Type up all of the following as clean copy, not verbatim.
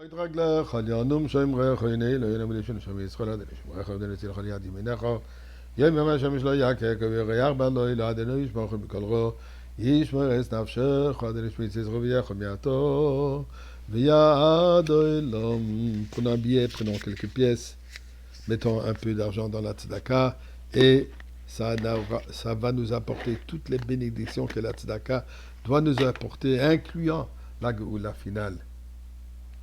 يتغلى خليانهم شايم غير خليني لا ينام ليش نشام يسخل هذا ليش ما يخاف نسير خليا دي مناخ يوم ما شامش لا ياك كبير بالله إلى هذا ليش ما خم بكالغو يش ما رئيس نفسه خادر إيش بيتزيز غبيا خمياتو via de l'homme. Prenons un billet, prenons quelques pièces, mettons un peu d'argent dans la tzedaka et ça va nous apporter toutes les bénédictions que la tzedaka doit nous apporter, incluant la Géoula finale.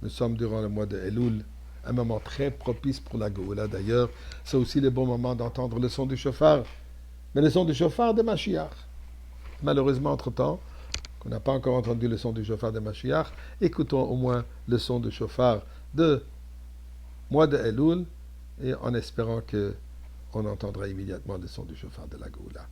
Nous sommes durant le mois de Elul, un moment très propice pour la Géoula d'ailleurs. C'est aussi le bon moment d'entendre le son du chauffard, mais le son du chauffard de Mashiach. Malheureusement, entre-temps, qu'on n'a pas encore entendu le son du chauffard de Mashiach, écoutons au moins le son du chauffard de mois de Elul, et en espérant qu'on entendra immédiatement le son du chauffard de la Géoula.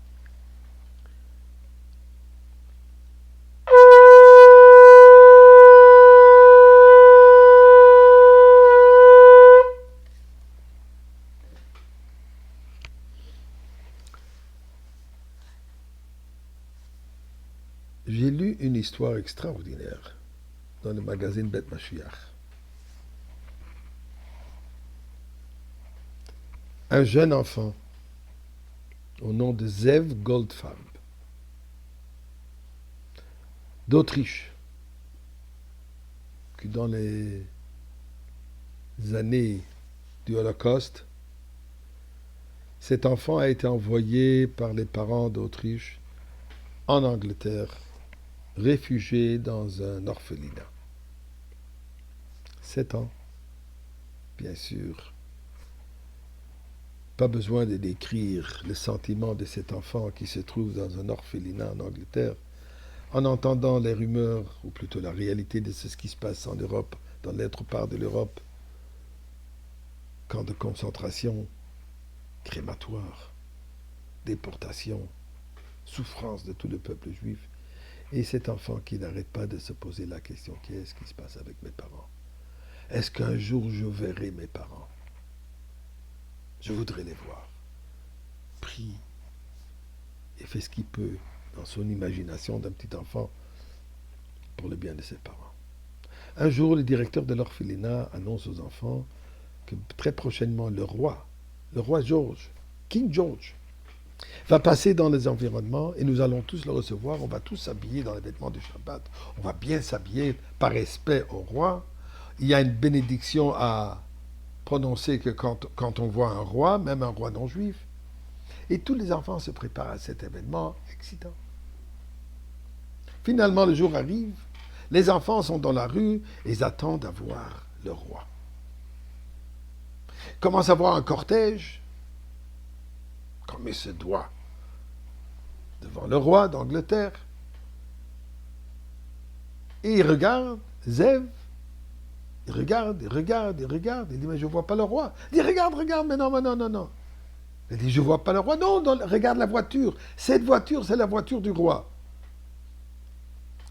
J'ai lu une histoire extraordinaire dans le magazine Bet Mashiach. Un jeune enfant au nom de Zev Goldfarb d'Autriche, qui dans les années du Holocauste, cet enfant a été envoyé par les parents d'Autriche en Angleterre, réfugié dans un orphelinat. 7 ans, bien sûr. Pas besoin de décrire le sentiment de cet enfant qui se trouve dans un orphelinat en Angleterre, en entendant les rumeurs, ou plutôt la réalité de ce qui se passe en Europe, dans l'autre part de l'Europe, camps de concentration, crématoires, déportation, souffrance de tout le peuple juif, et cet enfant qui n'arrête pas de se poser la question, qu'est-ce qui se passe avec mes parents? Est-ce qu'un jour je verrai mes parents? Je voudrais les voir. Prie et fait ce qu'il peut dans son imagination d'un petit enfant pour le bien de ses parents. Un jour, le directeur de l'orphelinat annonce aux enfants que très prochainement le roi George, King George, va passer dans les environnements et nous allons tous le recevoir. On va tous s'habiller dans les vêtements du Shabbat. On va bien s'habiller par respect au roi. Il y a une bénédiction à prononcer que quand on voit un roi, même un roi non juif. Et tous les enfants se préparent à cet événement excitant. Finalement, le jour arrive. Les enfants sont dans la rue et ils attendent à voir le roi. Ils commencent à voir un cortège, comme il se doit, devant le roi d'Angleterre. Et ils regardent Zev. Il regarde. Il dit, mais je ne vois pas le roi. Il dit, regarde, mais non. Il dit, je ne vois pas le roi. Non, regarde la voiture. Cette voiture, c'est la voiture du roi.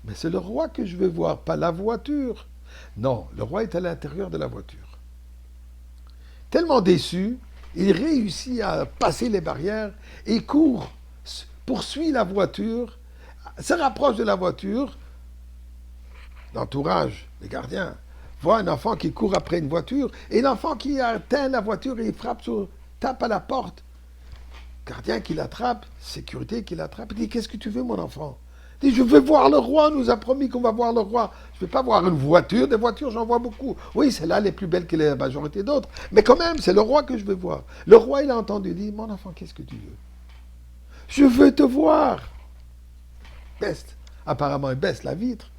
Mais c'est le roi que je veux voir, pas la voiture. Non, le roi est à l'intérieur de la voiture. Tellement déçu, il réussit à passer les barrières et court, poursuit la voiture, se rapproche de la voiture. L'entourage, les gardiens, voit un enfant qui court après une voiture et l'enfant qui atteint la voiture et tape à la porte. Gardien qui l'attrape, sécurité qui l'attrape, il dit, qu'est-ce que tu veux mon enfant? Il dit, je veux voir le roi, on nous a promis qu'on va voir le roi. Je ne vais pas voir une voiture, des voitures j'en vois beaucoup. Oui, celle-là elle est plus belle que la majorité d'autres, mais quand même, c'est le roi que je veux voir. Le roi, il a entendu, il dit, mon enfant, qu'est-ce que tu veux? Je veux te voir. Peste. Apparemment, il baisse la vitre.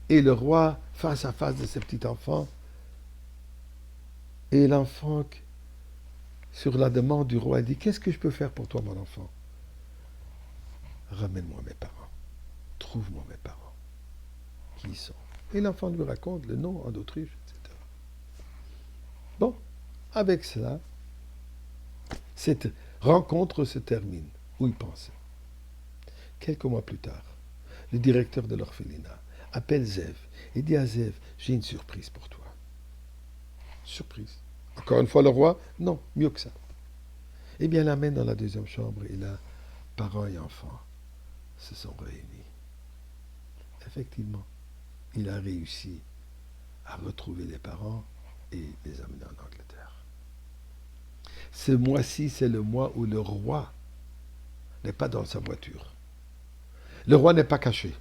Et le roi, face à face de ce petit enfant, et l'enfant, sur la demande du roi, dit, qu'est-ce que je peux faire pour toi, mon enfant? Ramène-moi mes parents. Trouve-moi mes parents. Qui ils sont? Et l'enfant lui raconte le nom en Autriche, etc. Bon, avec cela, cette rencontre se termine, où il pensait. Quelques mois plus tard, le directeur de l'orphelinat appelle Zev et dit à Zev, j'ai une surprise pour toi. Surprise. Encore une fois le roi? Non, mieux que ça. Eh bien, l'amène dans la deuxième chambre et là, parents et enfants se sont réunis. Effectivement, il a réussi à retrouver les parents et les amener en Angleterre. Ce mois-ci, c'est le mois où le roi n'est pas dans sa voiture. Le roi n'est pas caché.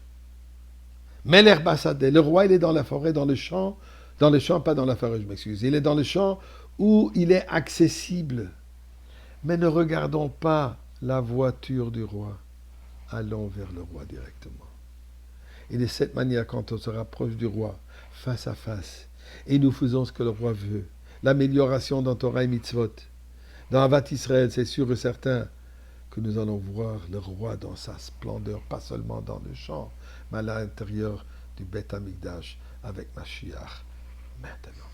Mais l'herbassadé, le roi, il est dans la forêt, dans le champ, pas dans la forêt, je m'excuse. Il est dans le champ où il est accessible. Mais ne regardons pas la voiture du roi. Allons vers le roi directement. Et de cette manière, quand on se rapproche du roi, face à face, et nous faisons ce que le roi veut, l'amélioration dans Torah et Mitzvot, dans Avat Israël, c'est sûr et certain que nous allons voir le roi dans sa splendeur, pas seulement dans le champ, mais à l'intérieur du Beth Amikdash avec Mashiach maintenant.